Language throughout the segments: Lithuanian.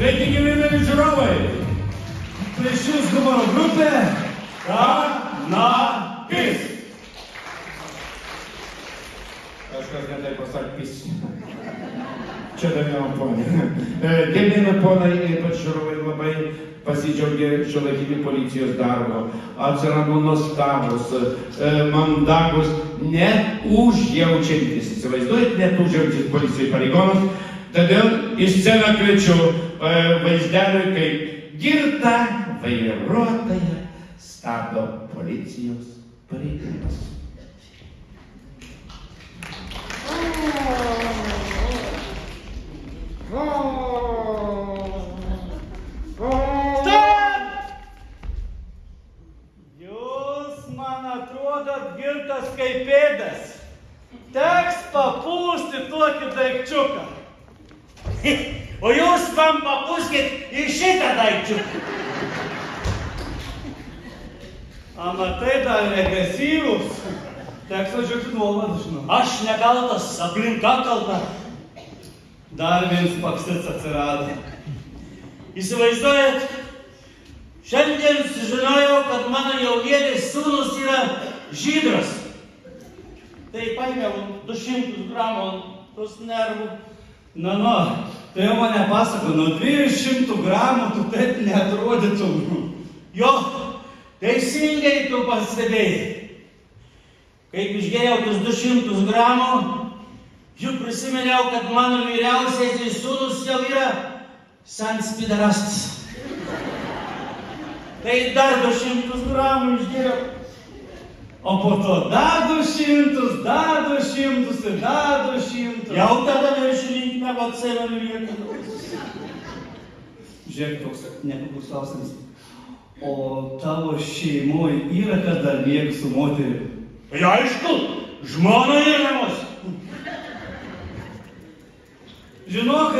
Sveiki, gyvi mėly žiūrovai! Prieš jūs humoro grupė Kanapis. Kažkas ne taip pasakys. Čia dar vieną ponį. Gerbiami ponai, ypač žiūrovai labai pasidžiaugė šiuolaikiniu policijos darbu. Atsirado nuostabus, mandagus, net užjaučiantis. Įsivaizduojat, net užjaučiantis policijos pareigūnas. Todėl į sceną kviečiu vaizdeliui, kaip girtą vairuotoją stabdo policijos pareigūnas. Jūs man atrodot girtas kaip pėdas. Teks papūsti tokį daikčiuką. O jūs man papūskit į šitą daikčiuką. Amatai dar agresyvūs. Teks važiuoti nuolat, žinau. Aš nekaltas, aplinka kalta. Dar vienas pakstis atsirado. Įsivaizduojat, šiandien sužinojau, kad mano jaunėlis sūnus yra žydras. Tai paėmiau 200 gramų tos nervų. Na, tai jau mane pasako, nuo 200 gramų tu taip neatrodytum. Jo, teisingai tu pastebėjai. Kaip išgėjau tus 200 gramų, juk prisiminiau, kad mano vyriausiasis sūnus jau yra senas piderastas. Tai dar 200 gramų išgėjau. O po to dar 200, dar 200 ir dar 200. Jau tada viršininkė nevatsėmė lieka. Žiūrėk, toks nepaklus klausimas. O tavo šeimoje yra kada miegi su moteriu? Tai aišku, žmona ir namus. Žinok,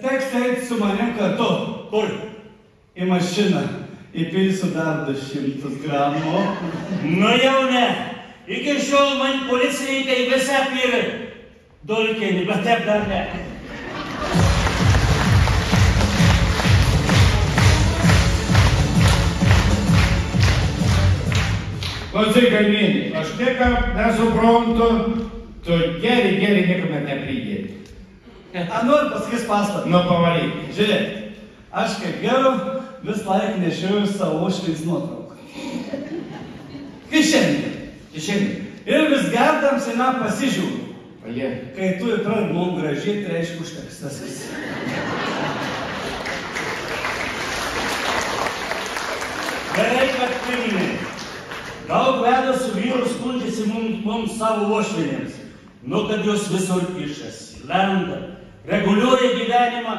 teks eiti su manim kartu. Kur? Į mašiną. Įpilsiu dar 200 gramų. Nu jau ne. Iki šiol man policininkai visą apyrė. Dulkinį, bet taip dar ne. Klausyk, kaimynai, aš niekam nesuprantu, tu geri niekam net nepridėti. Noriu pasakys paslaptį. Nu, pavaryk. Žiūrėk, aš kaip geru vis laik nešioju savo uošvės nuotrauką. Kišenė. Ir vis gerdam sena pasižiūriu. Kai tu įpradedi mum gražiai, tai reiškia užtekstas vis. Gerai, kad priminė. Daug vedusių vyrų skundžiasi mums savo uošvinėms. Nu, kad jos visur kišasi, lenda, reguliuoja gyvenimą.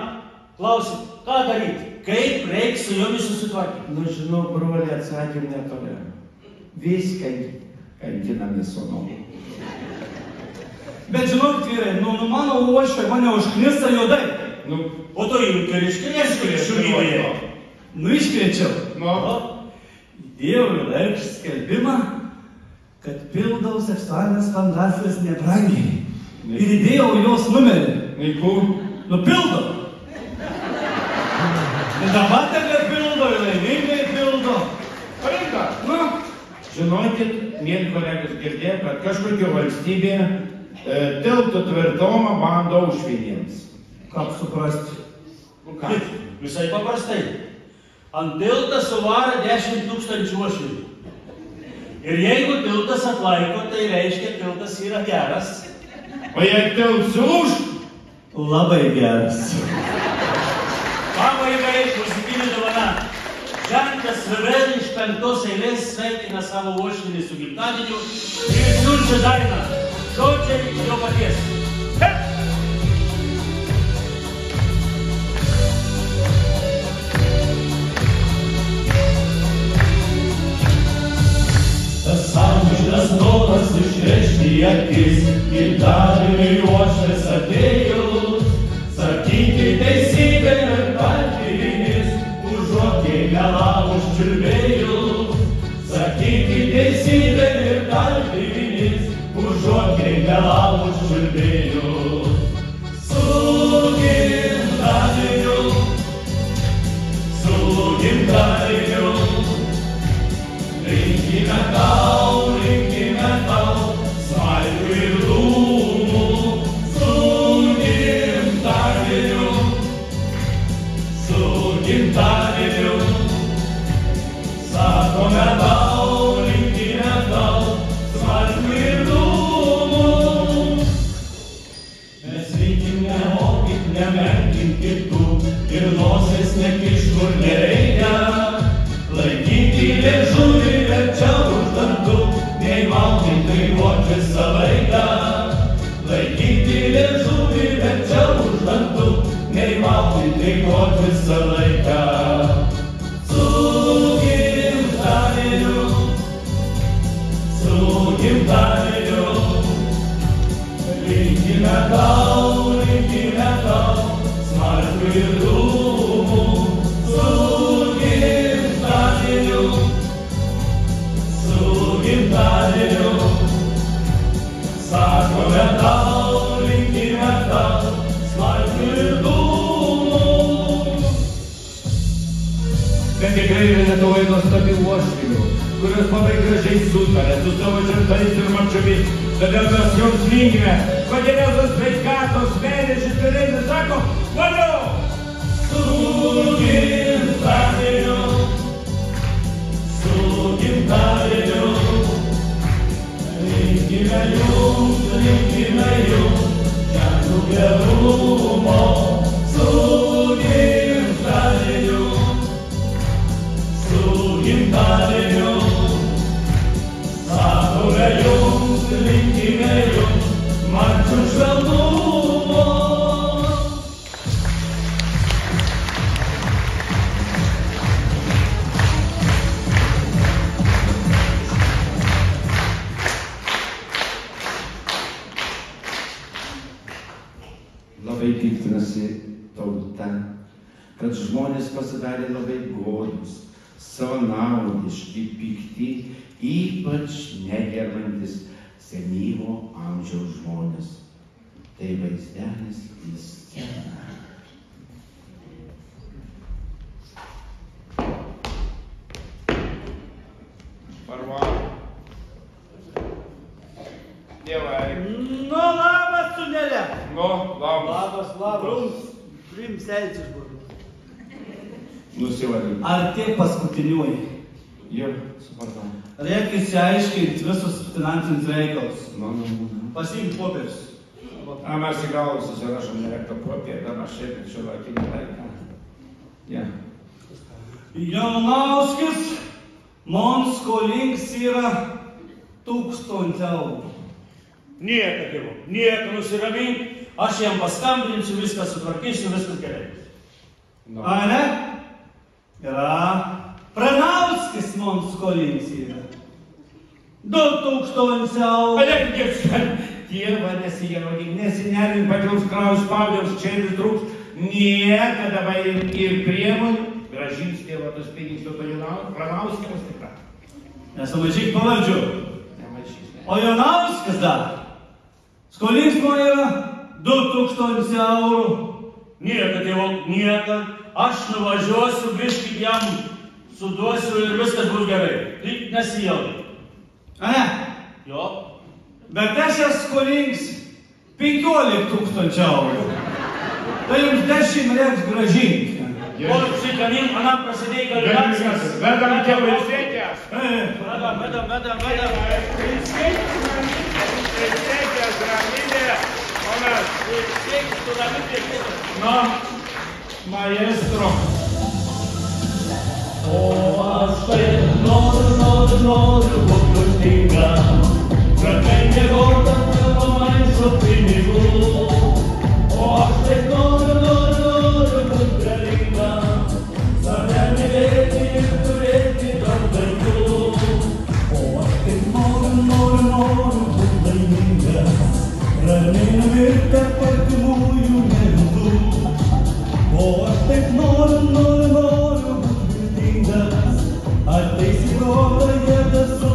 Klausim, ką daryti? Kaip reiks su jomis susitvarkyti? Nu, žinau, brolį atsakymą netoliau. Viską kankinami sūnum. Bet žinok, vyrai, nu mano uošvė mane užknisa juodai. Nu, o to iškviečia šunybėje. Nu, iškviečiau. Nu. Įdėjau į laikraštį skelbimą, kad pildau seksualinės fantazijas nebrangiai. Ir įdėjau jos numerį. Vaikų. Nu, pildau. Ir dabar tebe pildo, ir laimingai pildo. Pareiga. Nu, žinokit, mėly kolegos, girdėjo, kad kažkokia valstybė tiltų tvirtumą bando uošvinėms. Kaip suprasti? Nu, ką? Visai paprastai. Ant tiltą suvaro 10 000 uošvinių. Ir jeigu tiltas atlaiko, tai reiškia, tiltas yra geras. O jei tilts už? Labai geras. Pabaigai muzikinė dovana. Žentas vėl iš 5 eilės sveikina savo uošvinį su gimtadieniu ir siunčia dainą. Žodžiai jo paties. Tas amžinas noras išrėžti akis, gimtadieniui uošvės atėjo. Sakyti teisybę ir kaltinimis, užuot jei melavo užčiulbėjo. Sakyti teisybė ir kalbinis, užuot reikalautus čiulbėjus. Su gimtadieniu, linkime tau, smalkių ir dūmų. Su gimtadieniu, sakome tau, linkime tau, smalkių ir dūmų. Mes linkim nemokyt, nemenkim kitų ir nosies nekišt kur nereikia. Laikyti liežuvį verčiau už dantų, nei mauti dainuot visą laiką. Laikyti liežuvį verčiau už dantų, nei mauti dainuot visą laiką. Su gimtadieniu, linkime tau, smalkių ir dūmų. Su gimtadieniu, sakome tau, linkime tau, smalkių ir dūmų. Bet tikrai yra Lietuvoje nuostabių uošvinių, kurios labai gražiai sutarė su savo žentais ir marčiomis. Todėl mes jums linkime kuo sveikatos, meilės ir turėjimų, sako, valio! Su gimtadieniu, linkime jums, žemų gerumo. Su gimtadieniu, sakome jums, linkime jums, marčių švelnumo. Labai piktinasi tauta, kad žmonės pasidarė labai godūs, savanaudiški, pikti, ypač negerbantis senyvo amžiaus žmonės. Tai vaizdelis į sceną. Parvaro. Dievai. Nu, labas, sūnelė. Nu, labas. Labas. Trim selčius buvo. Nusivadink. Ar tiek paskutiniuoji? Jau, supratau. Reikia išsiaiškinti visus finansinius reikalus. Nu. Pasiimk popierius. A mes į galvą susirašom nerektą popierių, dabar šiandien šiuolaikinį laiką. Ja. Jaunauskis man skolings yra 1000 eurų. Nieko, tėvu, nieko, nusiramink, aš jam paskambinsiu, viską sutvarkysiu, viskas gerai. No. A ne? Yra. Pranauskis man skolings yra 2000 eurų. Dieva, nesijaudink, nesinervink, patils kraus, pavėls, čelis trūks, niekada ir priemonių gražins tėvo tos pinigus, to Pranauskimas tikra. Nesumaišyk pavardžių. Nemaišys, ne. O Jonauskas dar. Skolings man yra 2000 eurų. Nieko, tėvo, nieko, aš nuvažiuosiu, biškį jam suduosiu ir viskas bus gerai. Tik nesijaudink. A ne? Jo. Bet aš esu skolings 15 000 eurų. Tai jums 10 reiks grąžinti. O šitanin, anam prasidėjo kalbėjimas. Vedam tėvų ilsėkės. Vedam. Ilsėkės, ramybė. Onas. Ilsėkės, tu ramybė. No, maestro. O aš taip noriu būt turtinga, kad negiegota tavo maišo pinigų. O aš taip noriu būt galinga, save mylėti ir turėti daug vaikų. O aš taip noriu būt laiminga, ramiai numirti artimųjų meldų. O aš taip noriu būt viltingas, ateis į protą jėgas su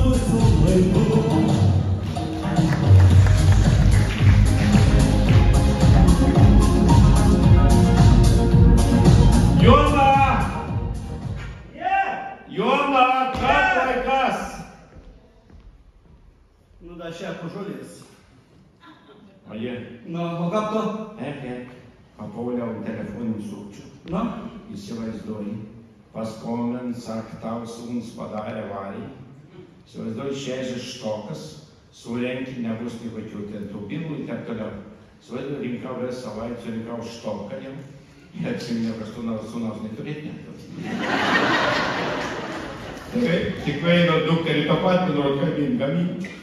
Da šią žolės. O jie? Nu, o kaip to? Papauliau telefoninių sukčių. Nu? Įsivaizduoji, paskambin, sak, tau sūnus padarė avariją. Įsivaizduoji, šežis štokas, surenki, nebus nikokių tų bylų ir taip toliau. Įsivaizduoji, rinkau visą savaitę, surinkau štoką jau. Ir atsiminiau, kad sūnaus neturėti neturi. Tik vaino dukterį to pat, noriu gaminti.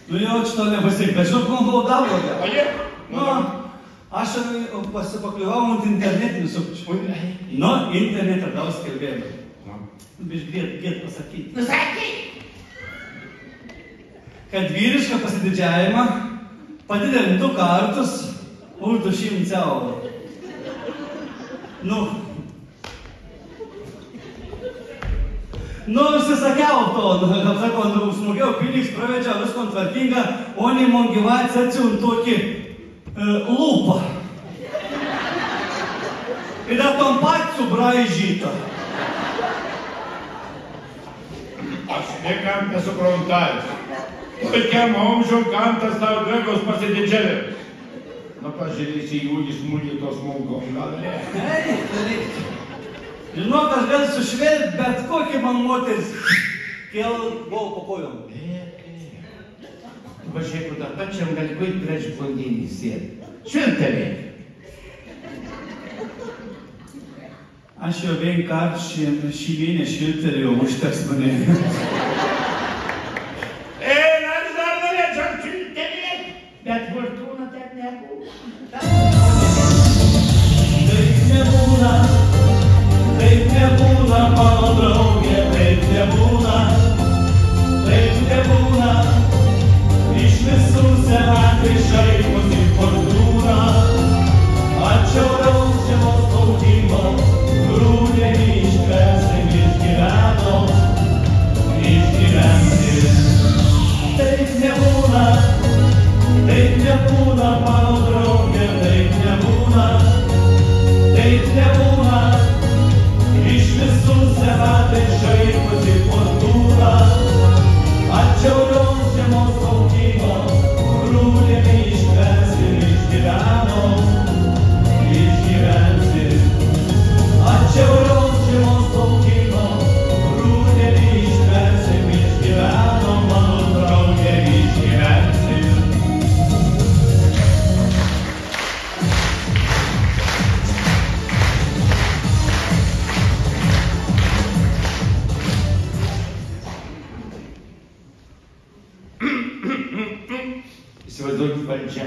Nu jau šito nepasik, bet žinok, man buvo dar blogiau. O jie? Nu, aš pasipakliuvau ant internetinių sukčių. Nu, internete daug skelbėjimų. Biš greit pasakyti. Nusakyk! Kad vyrišką pasididžiavimą padidinti 2 kartus už 200 eurų. Nu, užsisakiau to, kaip sako, užsmogėjau pinigus, pravedžiau visko tvarkingą, o ne man gyvatį atsiunt tokį lūpą. Ir dar tom pat subraižytą. Aš niekam nesuprantu. Tokiam amžiam kantas tau dvegos pasididžiavė. Nu, pažiūrėsi, jūdis mūlytos mongom, gal ne? Žinok, aš gal sušvelgt, bet kokį man moteris kel buvo po kojom. Pažiūrėk, da pačiam gali būti prieš blondinį sėdį. Šviltelė. Aš jau vien kart šį mėnesį šviltelėjau, užteks mane. Aš dar norėčiau šviltelėti, bet fortūna taip nebuvo. Taip nebūna, mano draugė, taip nebūna. Iš visų senatvė šaiposi fortūna. Atšiauriaus žiemos laukimo, rudenį iškvesim išgyventi. Taip nebūna, mano draugė, taip nebūna. Iš visų senatvė šaiposi fortūna. Atšiauriaus žiemos laukimo, rudenį iškvesim išgyventi. Atšiauriaus žiemos laukimo, rudenį iškvesim mano draugė išgyventi. Įsivaizduokit valdžia.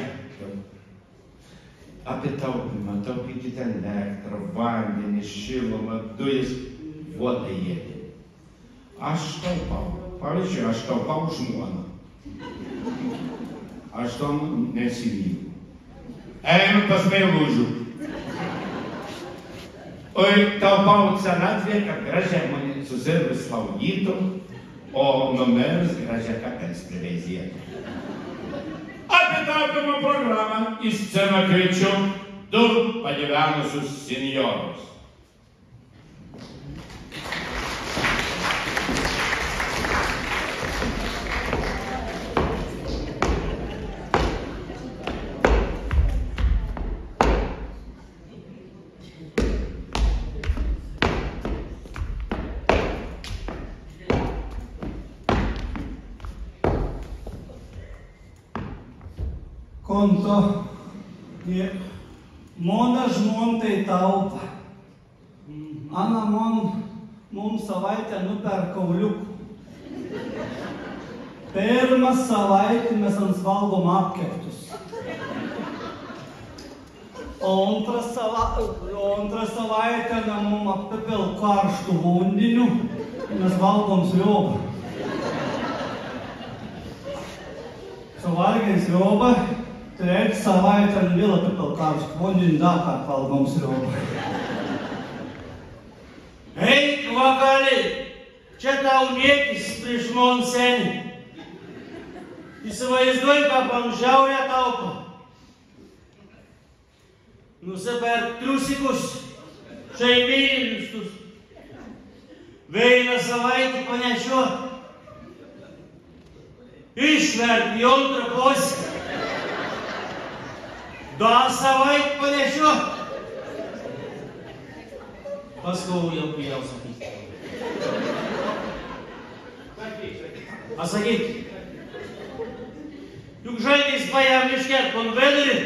Apie taupimą, taupykite elektrą, vandenį, šilumą, dujas, vodą jėdė. Aš taupau. Pavyzdžiui, aš taupau žmoną. Aš tom nesivyliu. Einu pas meilužių. Oi, taupau senatvė, kad gražiai mane susirvis slaugytų, o numeris gražiai kapels priveizėtų. Apie taupimo programą į sceną kviečiu 2 pagyvenusius senjorus. Konto, mona žmontai taupa. Ana mums savaitę nuperka kauliukų. Pirmą savaitę mes ant valgom apkeptus. O antrą savaitę mum apipil karštų vandeniu, mes valgom sriubą. Suvalgėm sriubą. Trečią savaitę vėl apipil karštų vandenį, dar kart valgom sriubą. Eik, vakali, čia tau niekis prieš mon senį. Įsivaizduoji, ką anksčiau ją taupo. Nusiperk triusikus, šeimyniškus. Vieną savaitę panešiuot. Išverk į antrą pusę. 2 savaitę panešiu. Paskui jau bijau sakyti. Pasakyk. Juk žaidys paėm iškert konvederį.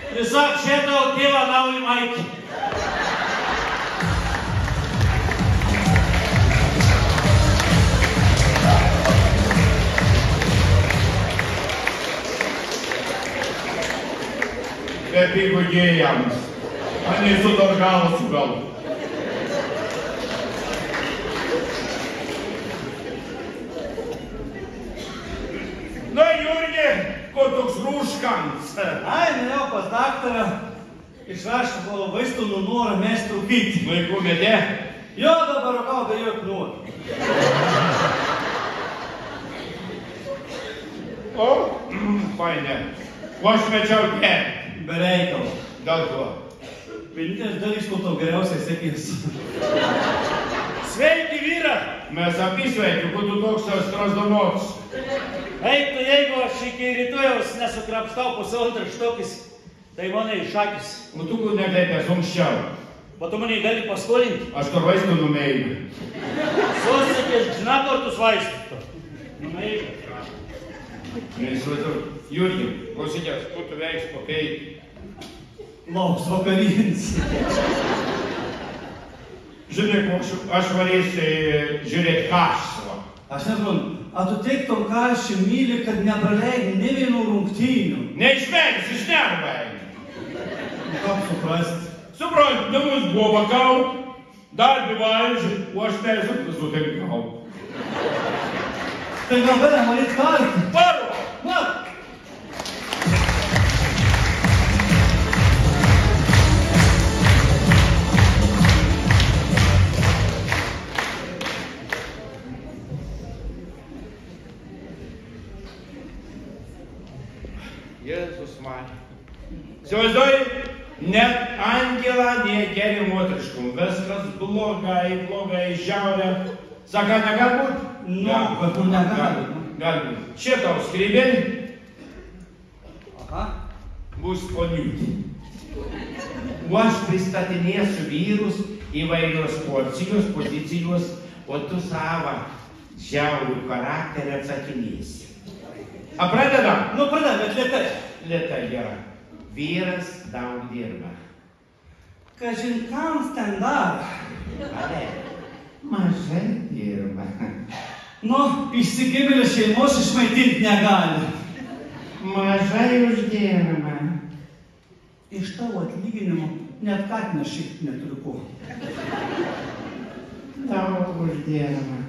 Tiesiog čia tau tėvą naują maikį. Bepigu gėjams. Mane su dar galą sugal. Na, Jurgi, ko toks rūškans? Ai, nuėjau pas daktarą. Išrašė buvo vaistų nuo norą mesti rūkyti. Vaikų medė? Jo, dabar rūkau be jokio noro. O, fainė. O aš mečiau gerti. Be reikalo. Dėl ko? Vienintelis dalykas, ko tau geriausiai sekės. Sveiki, vyra! Mes apsisveiki, ko tu toks strasdonoks. Eik tu, jeigu aš iki rytojaus nesukrapštau pusantrą štokis, tai mane išakis. O tu kur nekreipės anksčiau? O tu mane gali paskolinti? Aš tur vaistų numėjau. Susikės žinakortus vaistų. Numėjau. Neįsivaizduoju. Jurgi, klausykės, kur tu veiks pakai? Lauks vakarins. Žiūrėk, aš varėsiu žiūrėti kašsavo. Aš nežinau, a tu tiek to kašį myli, kad nepraleidi ne vienų rungtynių. Neišmėgis, iš nervą eini. Kaip suprasti? Suprant, namus buvo vakau, darbį valžiu, o aš teisų visų taip gau. Tai gal gali manyt kartą? Paro! Na! Jėzus man. Įsivaizduoji, net angelą negeri moteriškum. Viskas blogai, žiaurė. Saka, negali būt? Nu, bet tu negali. Gali būt. Čia tau skrybėlį. Aha. Bus poniutė. O aš pristatinėsiu vyrus įvairios porcijos, pozicijos, o tu savo žiaurių charakterį atsakinėsi. A pradedam? Nu, pradedam, bet lėtai. Lėtai gera. Vyras daug dirba. Kažin kam ten dar? Ale, mažai dirba. Nu, išsigimėlės šeimos išmaitinti negali. Mažai uždirba. Iš tavo atlyginimo net katiną šiaip neturiu ko. Daug uždirba.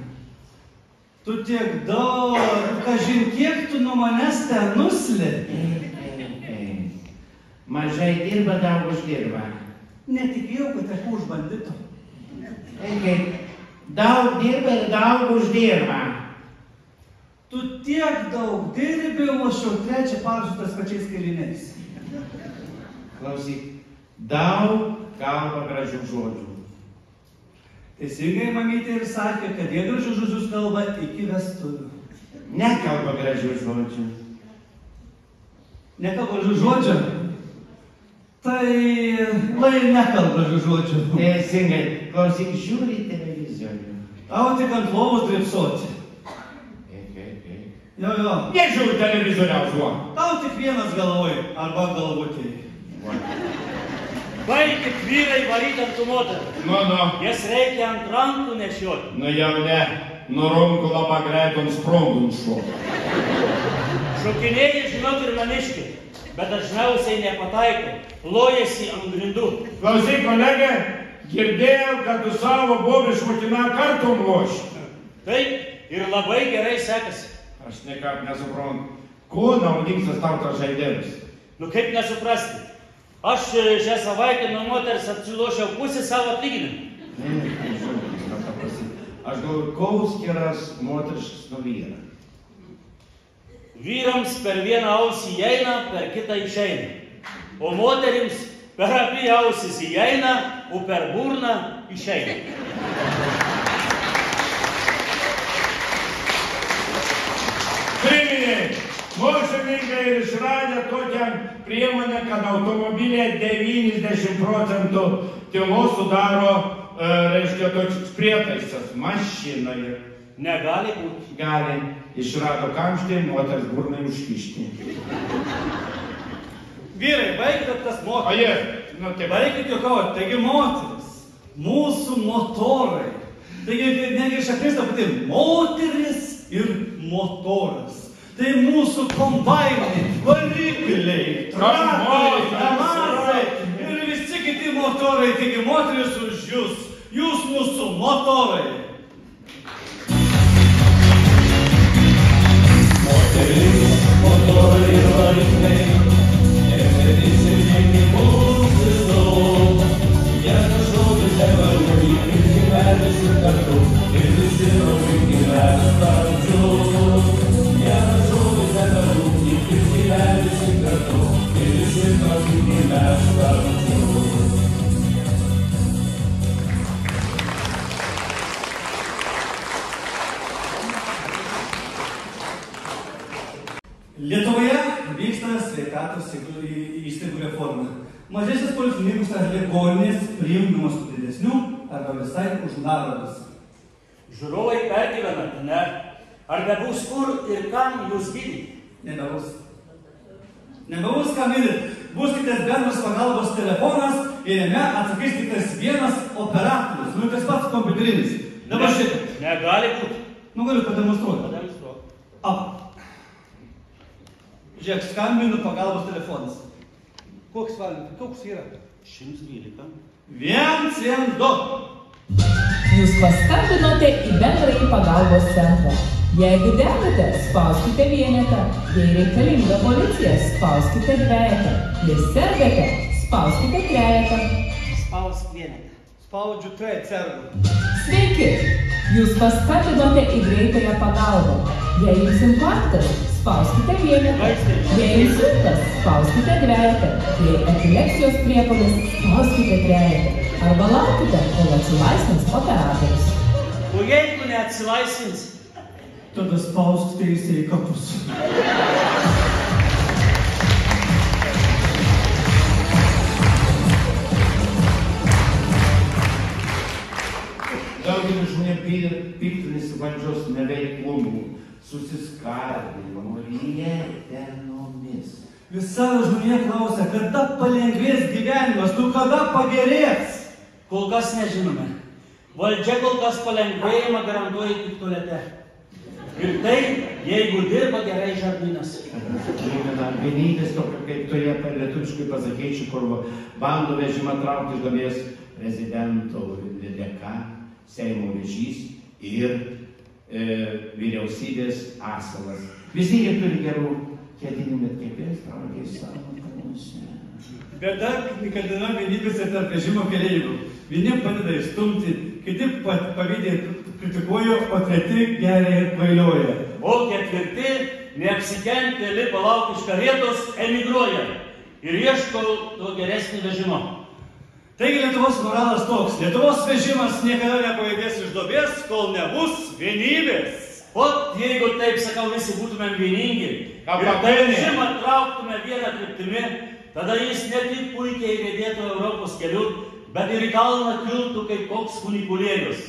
Tu tiek daug, kažin kiek tu nuo manęs ten nuslėpi. Mažai dirba, daug uždirba. Netikėjau, kad esu už bandito. Daug dirba ir daug uždirba. Tu tiek daug dirbi, o aš jau trečią parą su tas pačiais kailiniais. Klausyk, daug kalba gražių žodžių. Teisingai mamytė ir sakė, kad jie gražių žodžius kalba iki vestuvių. Nekalba gražių žodžių. Nekalba gražių žodžių? Tai lai ir nekalba gražių žodžių. Teisingai, klausyk, žiūri televizorių. Tau tik ant lovos drėpsoti. Jo. Nežiūri televizoriaus, va. Tau tik vienas galvoj, arba galvotėjai. Baikit vyrai varyti ant tų moterų. Nu. Jas reikia ant rankų nešioti. Nu jau ne, nuo rankų labai greit ant sprogų šoka. Šokinėjai, žinok, ir maniški, bet dažniausiai nepataiko. Lojasi ant grindų. Klausyk, kolega, girdėjau, kad tu savo bobį šmokiną kartom loši. Taip, ir labai gerai sekasi. Aš nekap nesuprantu, ko naudingas tau tas žaidėjas? Nu kaip nesuprasti? Aš šią savaitę nuo moters atsilošiau pusę savo atlyginimą. Aš galvoju, koks skirias moteriškas nuo vyra? Vyrams per vieną ausį įeina, per kitą išeina. O moterims per abi ausis įeina, o per burną išeina. Trim Mokslininkai ir išradę tokią priemonę, kad automobilė 90% tylos sudaro, reiškia, toks prietaisas mašinoje. Negali būti. Gali. Išrado kamštį, moters burnai užkišti. Vyrai, baigite tas moteris. O jie, nu taip. Baigite juokauti, taigi moteris, mūsų motorai. Taigi negi šaknis ta pati moteris ir motoras. Tai mūsų kombainai, varikliai, traktoriai, damasai ir visi kiti motorai, taigi moteris už jūs mūsų motorai. Moteris, motorai ir varikliai, nevedys ir vieni mūsų daug. Vienas žodis nevarui ir gyvenisi kartu, ir visi nauji gyvens kartu. Vienas žodis nevarui ir gyvenisi kartu, ir visi nauji gyvens kartu. Lietuvoje vyksta sveikatos įstaigų reforma. Mažesnis poliklinikos ar ligoninės priimdamas didesnių arba visai uždaromas. Žiūrovai pergyvenate, ne? Ar nebus kur ir kam jūs gydyti? Nebebus. Nebebus kam gydyti. Bus tik tas bendras pagalbos telefonas ir jame atsakys tik tas vienas operatorius. Nu, tas pats kompiuterinis. Dabar šitą. Negali būti. Nu, galiu pademonstruoti. Pademonstruoti. Žiūrėk, skambinu pagalbos telefonas. Koks valandas? Koks yra? 112. 112. Jūs paskambinote į bendrąjį pagalbos centrą. Jeigu degate, spauskite vienetą. Jei reikalinga policija, spauskite dvejetą. Jei sergate, spauskite trejetą. Spausk vienetą. Spaudžiu trejetą. Sveiki! Jūs paskambinote į greitąją pagalbą. Jei jums infarktas, spauskite vienetą. Jei insultas, spauskite dvejetą. Jei epilepsijos priepuolis, spauskite trejetą. Arba laukite, kol atsilaisvins operatorius. O jeigu neatsilaisvins? Tada spauskite į kapus. Daugelis žmonių piktinasi valdžios neveiklumu, susiskardymu, lietenomis. Visa žmonė klausia, kada palengvės gyvenimas, tu kada pagerės? Kol kas nežinome. Valdžia kol kas palengvėjimą garantuoja tik tualete. Ir tai, jeigu dirba gerai žarnynas. Vienintelis tokio, kaip toje lietuviškai pasakėčių, kur bando vežimą traukti iš duobės prezidento dėka, Seimo vežys ir vyriausybės asalas. Visi jie turi gerų ketinimų, bet kiekvienas traukia į savo namuose. Bet dar nikada vienybės ir tarp režimo keleivių. Vieni padeda įstumti, kiti pavydė kritikuoja, o treti geria ir kvailioja. O ketvirti, neapsikentę, lipa lauk iš karietos, emigruoja ir ieško to geresnį vežimo. Taigi Lietuvos moralas toks. Lietuvos vežimas niekada nepajudės iš duobės, kol nebus vienybės. O jeigu taip sakau, visi būtumėm vieningi ir vežimą trauktume vieną kryptimi, tada jis ne tik puikiai riedėtų Europos keliu, bet ir į kalną kiltų kaip koks funikulierius.